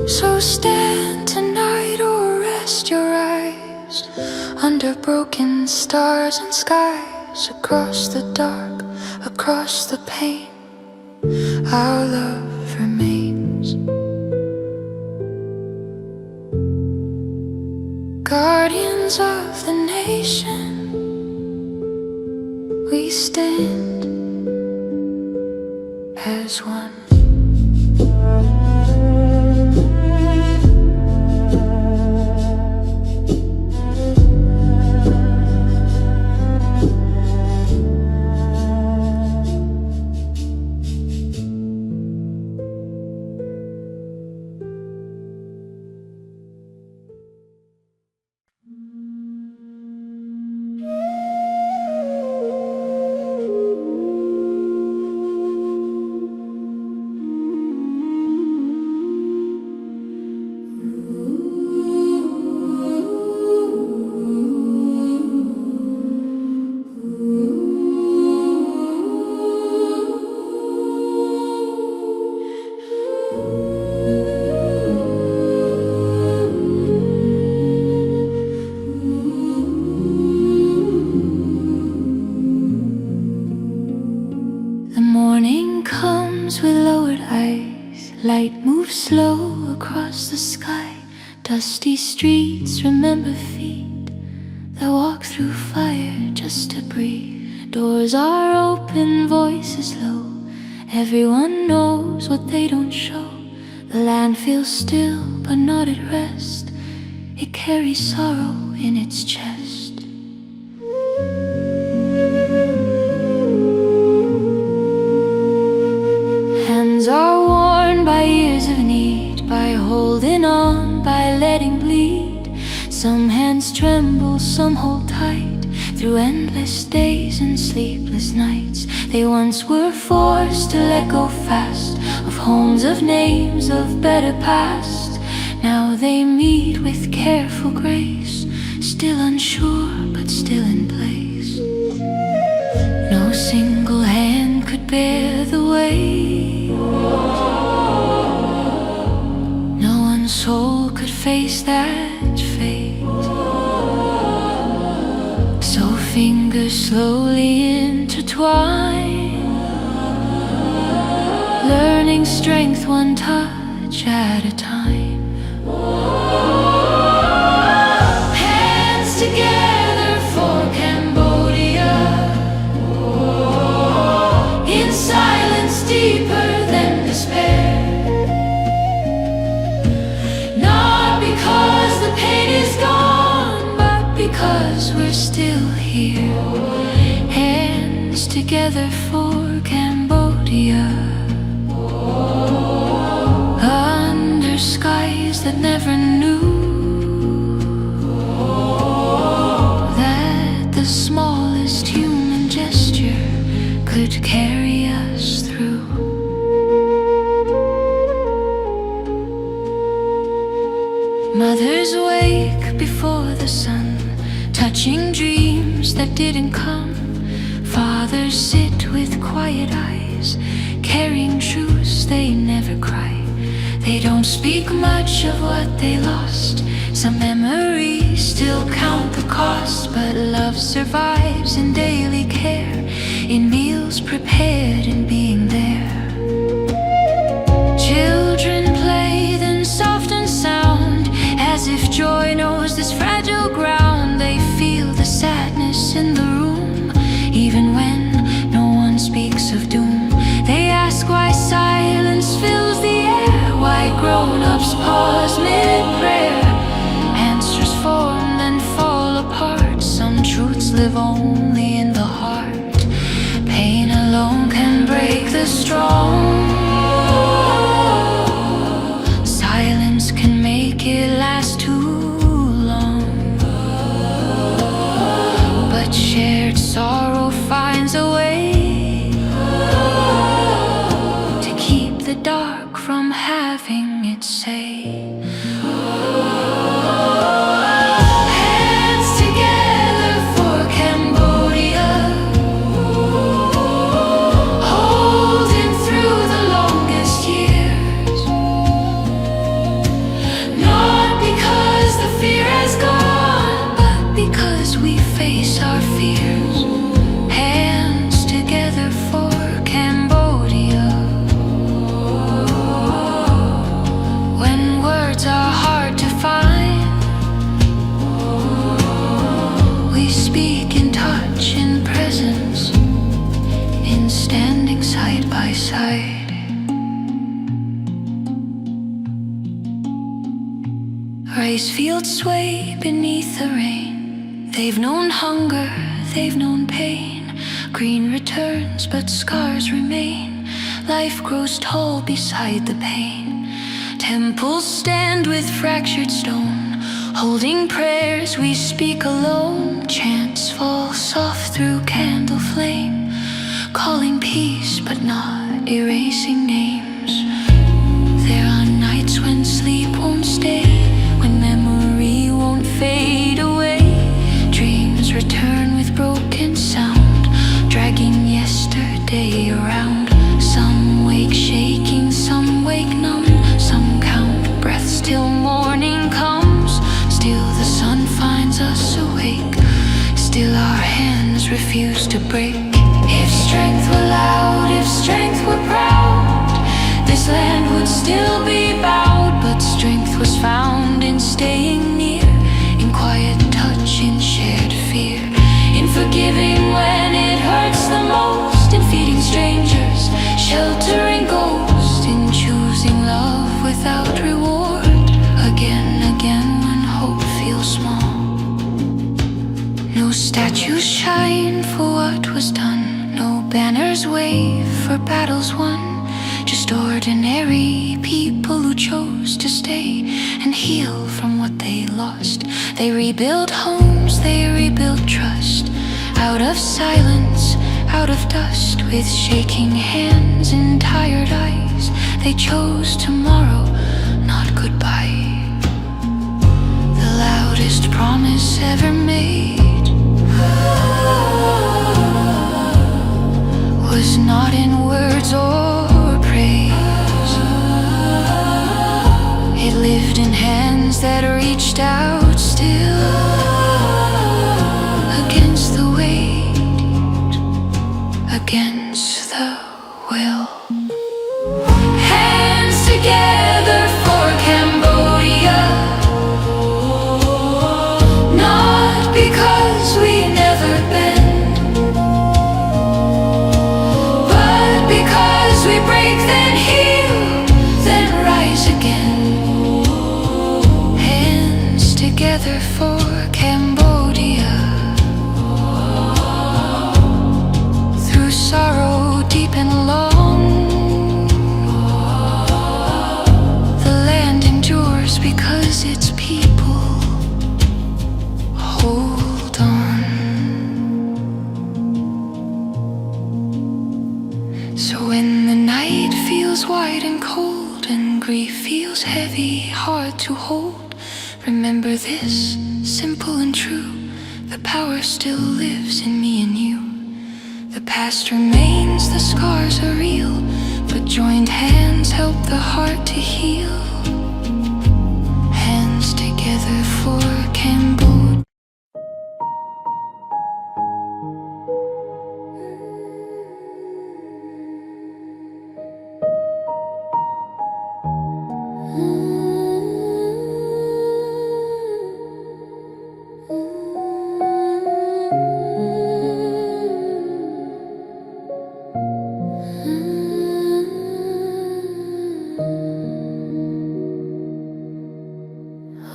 Speaker 1: So stand tonight or rest your eyes under broken stars and skies. Across the dark, across the pain, our love remains. Guardians of the nation, we stand as one. Light moves slow across the sky. Dusty streets remember feet that walk through fire just to breathe. Doors are open, voices low. Everyone knows what they don't show. The land feels still but not at rest. It carries sorrow in its chest. Hands are by years of need, by holding on, by letting bleed. Some tremble, some hold tight. Through endless days and sleepless nights, they once were forced to let go fast of homes, of names, of better past. Now they meet with careful grace, still unsure but still in place. No single hand could bear the weight. No one soul could face that fate. So fingers slowly intertwine, learning strength one touch at a time. Hands together for Cambodia, in silence deeper than despair. Not because the pain is gone, but because we're still here. Hands together for Cambodia, under skies that never knew that the smallest human gesture could carry us through. Mothers wake before the sun, touching dreams that didn't come. Fathers sit with quiet eyes, carrying truths they never cry. They don't speak much of what they lost. Some memories still count the cost, but love survives in daily care, in meals prepared and being there. Children play, then soft and sound, as if joy knows this fragile ground. They feel the sadness in the room, even when no one speaks of doom. They ask why silence fills the air, why grown-ups pause mid-prayer. Answers form then fall apart. Some truths live only in the heart. Pain alone can break the strong. Silence can make it last too long. But shared sorrow finds a way to keep the dark from having its say. Hands together for Cambodia, holding through the longest years. Not because the fear has gone, but because we face our fears. Hands together for Cambodia. When words are hard to find, we speak in touch, in presence, in standing side by side. Rice fields sway beneath the rain. They've known hunger, they've known pain. Green returns, but scars remain. Life grows tall beside the pain. Temples stand with fractured stone, holding prayers we speak alone. Chants fall soft through candle flame, calling peace but not erasing names. There are nights when sleep won't stay, when memory won't fade away. Dreams return with broken sound, dragging yesterday around. Some wake shaking, some wake numb, some count breaths till morning comes. Still the sun finds us awake, still our hands refuse to break. If strength were loud, if strength were proud, this land would still be bowed. But strength was found in staying near, in quiet touch, in shared fear, in forgiving when it hurts the most, in feeding strangers, sheltering ghosts, in choosing love without reward. Again when hope feels small. No statues shine for what was done, no banners wave for battles won. Just ordinary people who chose to stay and heal from what they lost. They rebuilt homes, they rebuilt trust. Out of silence, out of dust, with shaking hands and tired eyes, they chose tomorrow, not goodbye. The loudest promise ever made was not in words or praise. It lived in hands that reached out still, against the weight, against the will. Hands together for Cambodia, not because we never bend, but because we break then heal, then rise again. Hands together for Cambodia, through sorrow deep and long, the land endures because its people hold on. So when the night feels wide and cold and grief feels heavy, hard to hold, remember this, simple and true: the power still lives in me and you. The past remains, the scars are real, but joined hands help the heart to heal. Hands together for Cambodia.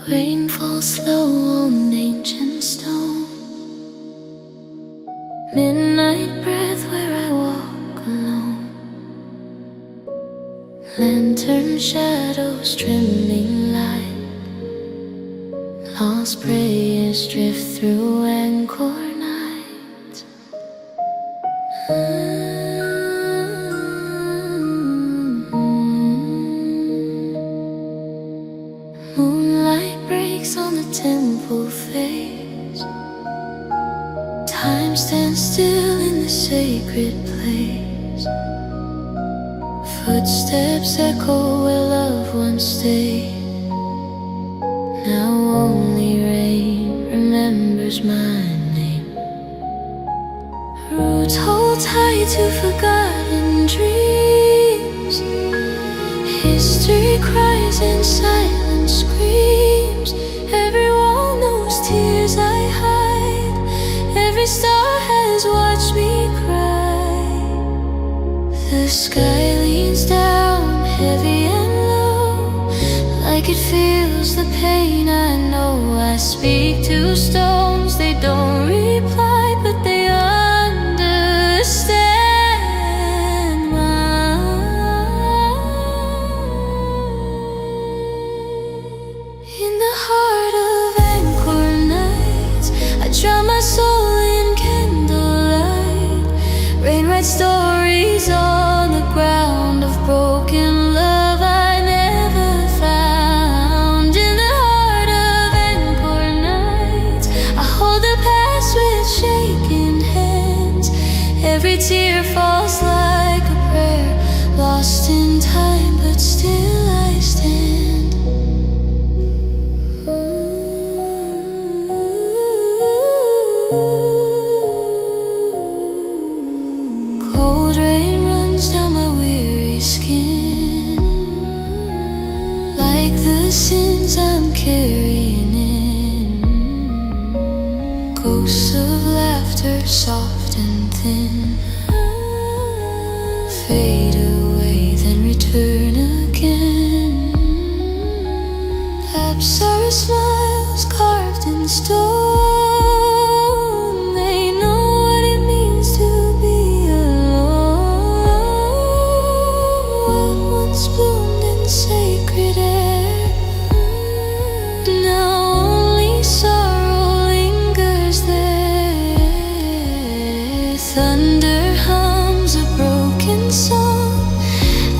Speaker 1: Rain falls slow on ancient stone, midnight breath where I walk alone. Lantern shadows trembling light, lost prayers drift through anchor night. Moonlight breaks on the temple face, time stands still in the sacred place. Footsteps echo where loved ones stayed. Now only rain remembers my name. Roots hold tight to forgotten dreams. History cries in silent screams. Every wall knows tears I hide. Every star has watched me cry. The sky leans down heavy and low, like it feels the pain I know. I speak to stones, they don't reply, but they understand. In the heart of anchor nights, I drown my soul in candlelight. Rain writes stories on the ground of broken love I never found. In the heart of anchor nights, I hold the past with shaking hands. Every tear falls like a prayer, lost in time, but still I stand. Cold rain runs down my weary skin, like the sins I'm carrying in. Ghosts of laughter, soft and thin, fade away then return again. Absurd smiles carved in stone. They know what it means to be alone. What once bloomed in sacred air now thunder hums a broken song,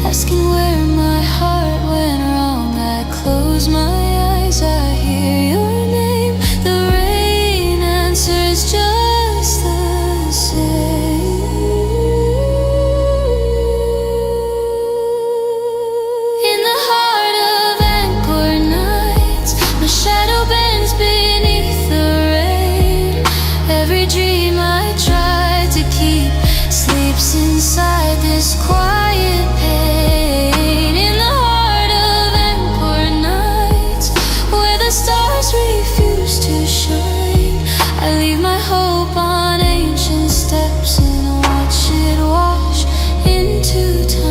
Speaker 1: asking where my heart went wrong. I close my eyes, I hear your name. The rain answers just the same. In the heart of Angkor nights, my shadow bends beneath the rain. Every dream I try to keep sleeps inside this quiet pain. In the heart of Angkor nights, where the stars refuse to shine, I leave my hope on ancient steps and watch it wash into time.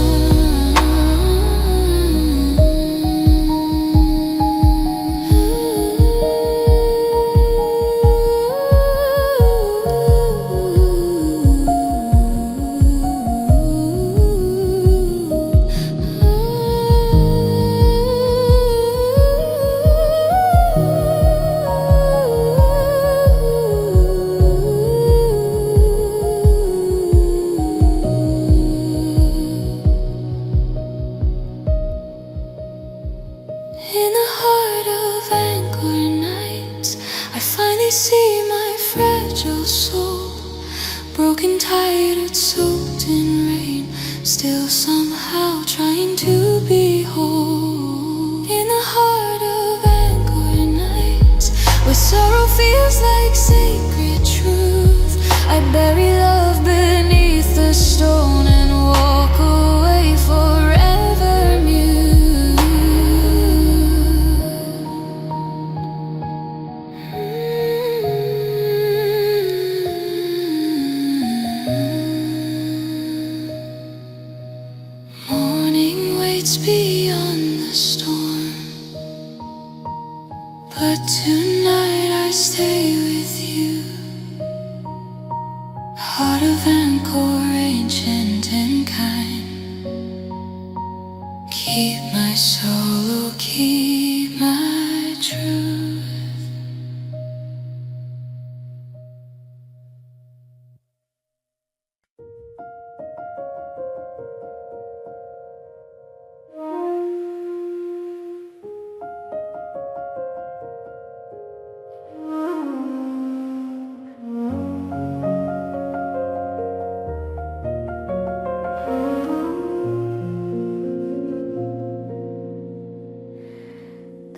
Speaker 1: In the heart of Angkor nights, I finally see my fragile soul, broken, tired, soaked in rain, still somehow trying to be whole. In the heart of Angkor nights, where sorrow feels like sacred truth, I bury love beneath the stone and walk away forever mute. Morning waits beyond the storm, but tonight I stay with you. Heart of Angkor, ancient and kind, keep my soul, oh, keep my truth.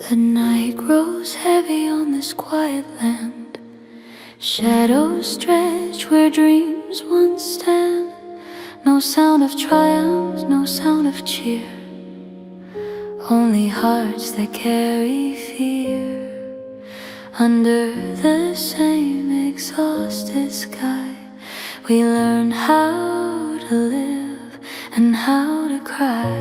Speaker 1: The night grows heavy on this quiet land. Shadows stretch where dreams once stand. No sound of triumph, no sound of cheer, only hearts that carry fear. Under the same exhausted sky, we learn how to live and how to cry.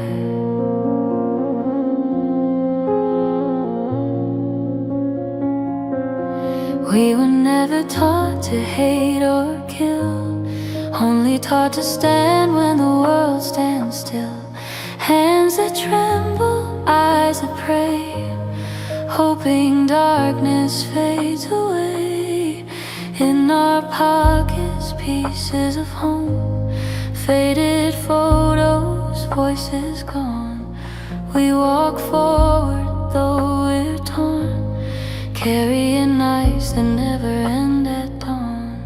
Speaker 1: We were never taught to hate or kill, only taught to stand when the world stands still. Hands that tremble, eyes that pray, hoping darkness fades away. In our pockets, pieces of home, faded photos, voices gone. We walk forward though we're torn, carrying nights that never end at dawn.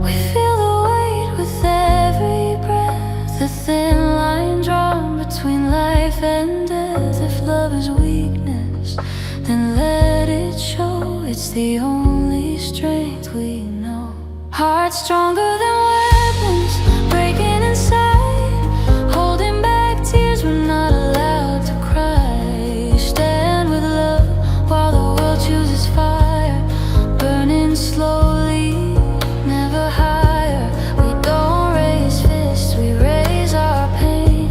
Speaker 1: We feel the weight with every breath, the thin line drawn between life and death. If love is weakness, then let it show. It's the only strength we know. Hearts stronger than weapons, breaking inside, holding back tears we're not allowed to cry. Stand with love while the world chooses fire, burning slowly, never higher. We don't raise fists, we raise our pain,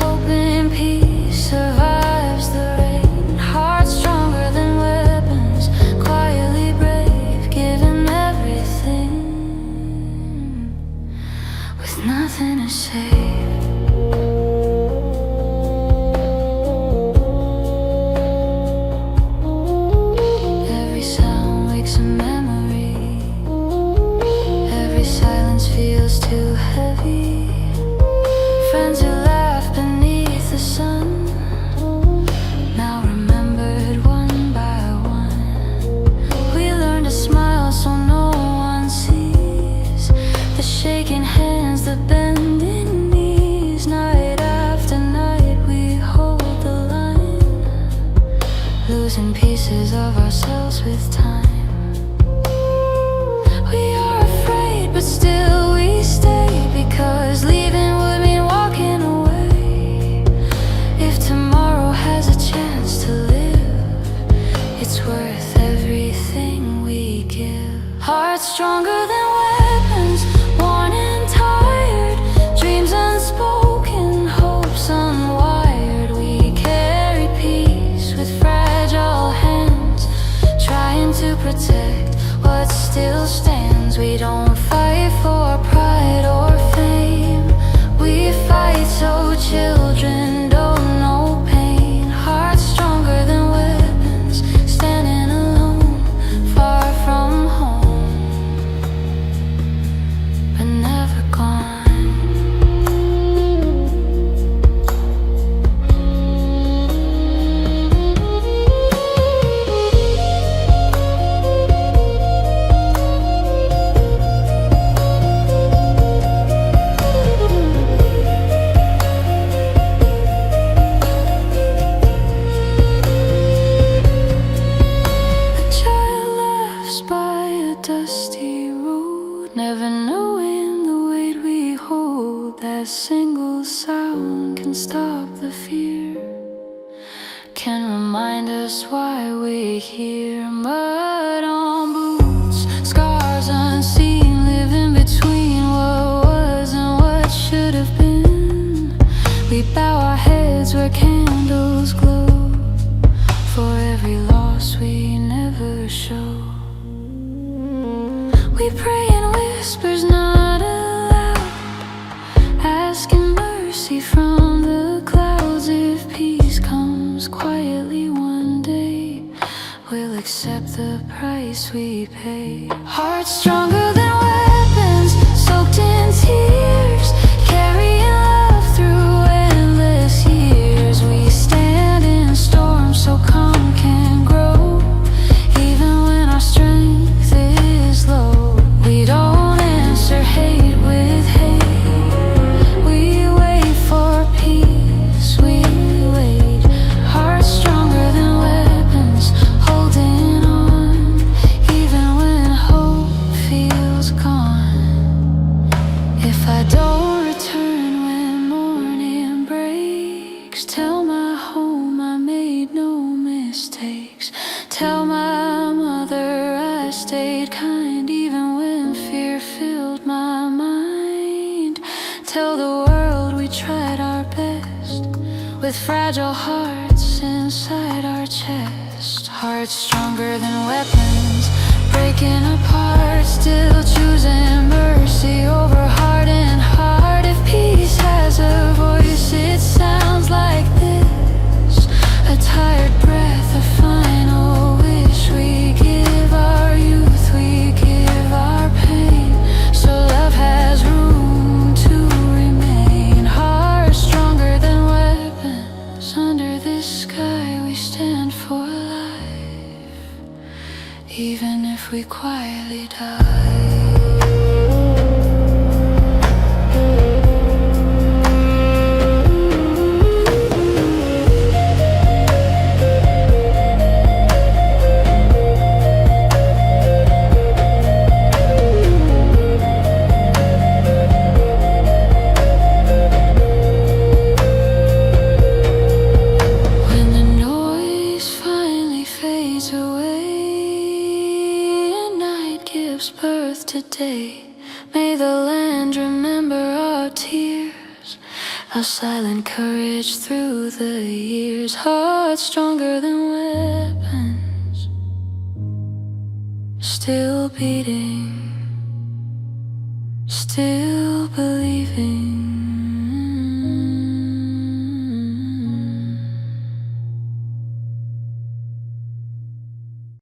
Speaker 1: hoping peace survives the rain. Hearts stronger than weapons, quietly brave, giving everything. heavy. Friends who laughed beneath the sun, now remembered one by one. We learned to smile so no one sees, the shaking hands, the bending knees. Night after night we hold the line, losing pieces of ourselves with time. We are afraid, but still we stay, because leaving would mean walking away. If tomorrow has a chance to live, it's worth everything we give. Hearts stronger than weapons, worn and tired, dreams unspoken, hopes unwired. We carry peace with fragile hands, trying to protect what still stands. We don't fight for pride or fame, we fight so children don't know pain. Hearts stronger than weapons, standing alone, far from home, but never gone. Dusty road, never knowing the weight we hold. That single sound can stop the fear, can remind us why we're here. Mud on boots, scars unseen, living between what was and what should have been. We bow our heads where candles glow, for every loss we never show. We pray in whispers not aloud, asking mercy from the clouds. If peace comes quietly one day, we'll accept the price we pay. Hearts stronger than weapons, soaked in tears, carrying love through endless years. We stand in storms so calm can grow, even when our strength is low. We don't answer hate with hate, we wait for peace, we wait. Hearts stronger than weapons, holding on, even when hope feels gone. If I don't return when morning breaks, tell my home I made no mistakes. Tell my mother I stayed kind, even when fear filled my mind. Tell the world we tried our best, with fragile hearts inside our chest. Hearts stronger than weapons, breaking apart, still choosing mercy over hardened heart. If peace has a voice, it sounds like this, a tired breath, a final wish. We give our youth, we give our pain, so love has room to remain. Hearts stronger than weapons, under this sky we stand for life, even if we quietly die. Birth today, may the land remember our tears, our silent courage through the years. Hearts stronger than weapons, still beating, still believing.